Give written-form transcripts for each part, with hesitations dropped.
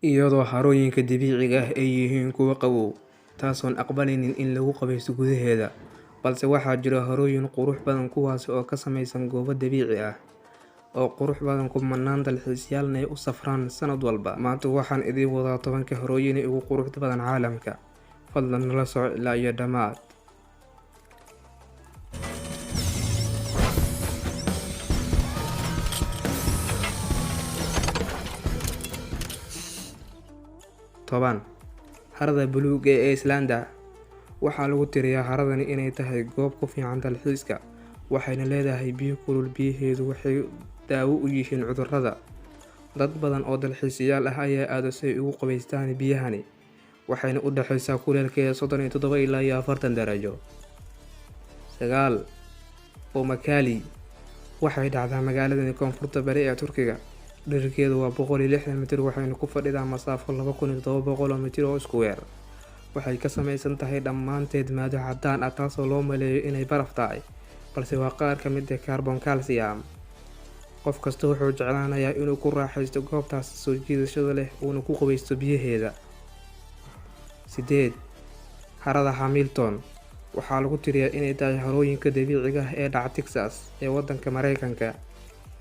iyadoo harooyinka dabiiciga ah ay yihiin kuwo qabow, taasoon aqbalaynin in lagu qubaysto gudaheeda, balse waxaa jira harooyin qurux badan kuwaas oo ka samaysan goobo dabiici ah oo qurux badan kumanaan dalxiisayaal ay u safraan sanad walba. Maanta waxaan idiin wadaa 10 harooyin ee ugu quruxda badan caalamka. Fadlan nala soco ilaa iyo dhammaad. toban Harada Buluug ee Iceland. Waxaa lagu tiriyaa haradani inay tahay goob ku fiican dalxiiska, waxayna leedahay biyo kulul. Biyaheedu waxay daawo u yihiin cudurrada. Dad badan oo dalxiisayaal ah ayaa aado si ay ugu qubaystaan biyahani, waxayna u dhaxaysaa kuleelkeeda 37 ilaa 40 darajo. 9 Pamukkale waxay dhacdaa magaaladani koonfurta bari ee Turkiga. Dhererkeedu waa 160 mitir, waxayna ku fadhidaa masaafo 2700 mitir oo iskuweer. Waxay ka samaysan tahay dhammaanteed maado caddaan ah, taasoo loo maleeyo inay baraf tahay, balse waa qaar ka mid ah kaarboon calcium. Qof kasta wuxuu jeclaanayaa inuu ku raaxaysto goobtaas soo jiidashada leh uuna ku qubaysto biyaheeda. 8 Harada Hamilton. Waxaa lagu tiriyaa inay tahay harooyinka dabiiciga ah ee dhaca Texas ee waddanka Mareykanka,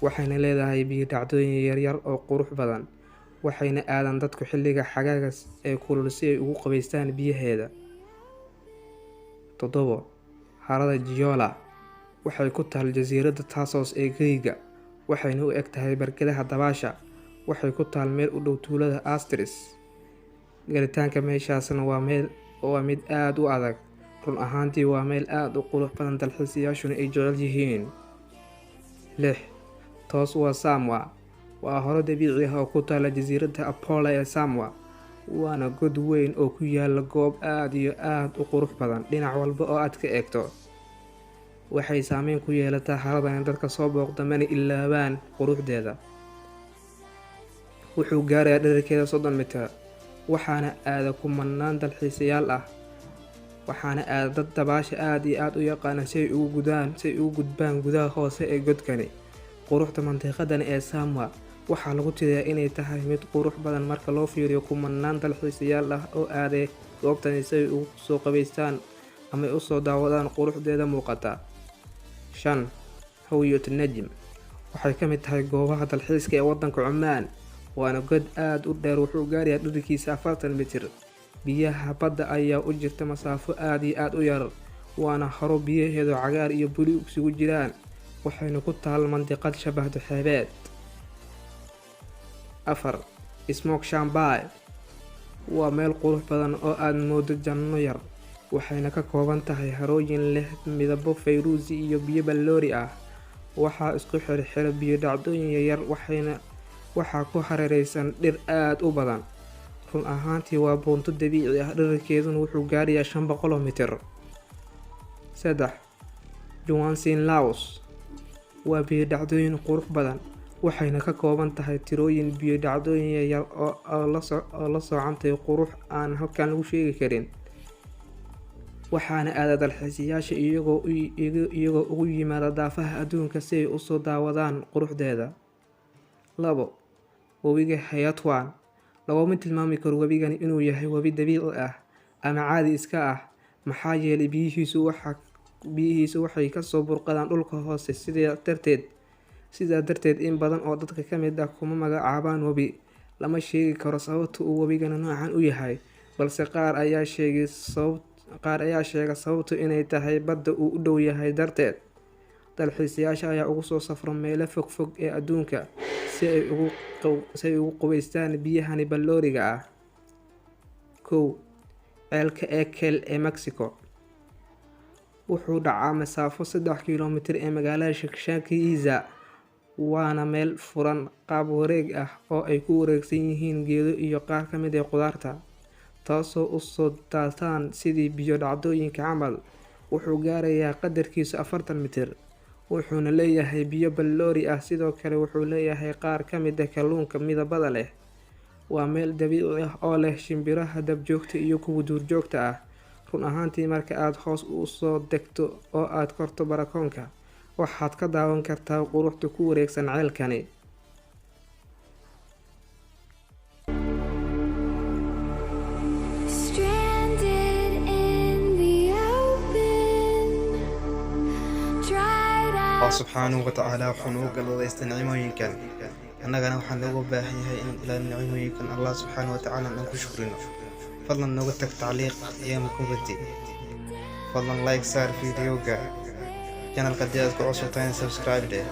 waxayna leedahay biyo dhacdooyin yaryar oo qurux badan, waxayna aadaan dadku xilliga xagaaga ee kulul si ay ugu qubaystaan biyaheeda. 7 Harada Giolla. Waxay ku taal jasiiradda Tasos ee Greece, waxayna u eg tahay barkadaha dabaasha. Waxay ku taal meel u dhow tuulada Astris. Galitaanka meeshaasna waa mid aad u adag. Run ahaantii waa meel aad u qurux badan, dalxiisayaashuna ay jecel yihiin. 6 Toos waa Samoa. Waa haro dabiici ah oo ku taala jasiiradda Apollo ee Samoa, waana god weyn oo ku yaalla goob aad iyo aad u qurux badan dhinac walba oo aad ka eegto. Waxay saameyn ku yeelataa haradani dadka soo booqda mana ilaawaan quruxdeeda. Wuxuu gaarayaa dhererkeeda 30 mitir, waxaana aada kumanaan dalxiisayaal ah, waxaana aada dad dabaasha aad iyo aad u yaqaana si ay ugu gudbaan gudaha hoose ee godkani. Quruxda mantiqadan ee Samoa waxaa lagu tiriyaa inay tahay mid qurux badan marka loo fiiriyo kumanaan dalxiisayaal ah oo aaday goobtani si ay ugu soo qubaystaan ama u soo daawadaan quruxdeeda muuqata. 5 Hawiyat Najm. Waxay ka mid tahay goobaha dalxiiska ee waddanka Cumaan, waana god aad u dheer, wuxuu gaarayaa dhererkiisa 40 mitir. Biyaha badda ayaa u jirta masaafo aad iyo aad u yar, waana haro biyaheedu cagaar iyo buluug isugu jiraan, waxayna ku taal mandiqad shabahdo xeebeed. 4 Smoke Shambay. Waa meel qurux badan oo aad moodo janno yar, waxayna ka kooban tahay harooyin leh midabo fayruusi iyo biyo balloori ah. Waxaa isku xirxira biyo dhacdooyin yaryar, waxaa ku hareeraysan dhir aad u badan. Run ahaantii waa buunto dabiici ah, dhererkeeduna wuxuu gaarayaa 500 mitir. 3 Joansin Laos. Waa biyo dhacdooyin qurux badan, waxayna ka kooban tahay tirooyin biyo dhacdooyin yaryar oo la socantay qurux aan halkan lagu sheegi karin. Waxaana aada dalxiisayaasha iyagoo ugu yimaada daafaha adduunka si ay u soo daawadaan quruxdeeda. 2 Webiga Hayatwan. Laguma tilmaami karo webigani inuu yahay webi dabiici ah ama caadi iska ah, maxaa yeelay biyihiisu waxay ka soo burqadaan dhulka hoose. Sidaa darteed in badan oo dadka ka mid ah kuma magacaabaan webi. Lama sheegi karo sababta uu webigani noocan u yahay, balse qaar ayaa sheega sababtu inay tahay badda uu u dhow yahay darteed. Dalxiisayaasha ayaa uga soo safra meelo fogfog ee adduunka si ay ugu qubaystaan biyahani ballooriga ah. 1 Ceelka Ekel ee Mexico. Wuxuu dhacaa masaafo 3 kiiloomitir ee magaalada Shakiza, waana meel furan qaab wareeg ah oo ay ku wareegsan yihiin geedo iyo qaar ka mid ah khudaarta, taasoo u soo daataan sidii biyo dhacdooyinka camal. Wuxuu gaarayaa qadarkiisu 40 mitir, wuxuuna leeyahay biyo balloori ah. Sidoo kale wuxuu leeyahay qaar ka mid ah kalluunka midabada leh. Waa meel dabiici ah oo leh shimbiraha dabjoogta iyo kuwa duurjoogta ah. Run ahaantii marka aad hoos u soo degto oo aad korto barakoonka, waxaad ka daawan kartaa quruxda ku wareegsan ceelkani. الله سبحانه وتعالى وحنوق الله يستنعمين كان أنا كان وحنوق باهي هاي إن إلى النعمين كان الله سبحانه وتعالى أنك شكرنا فضلا نوقتك تعليق أيامكم بدي فضلا لايك صار فيديو كان القديات كعصوتين سبسكرايب ده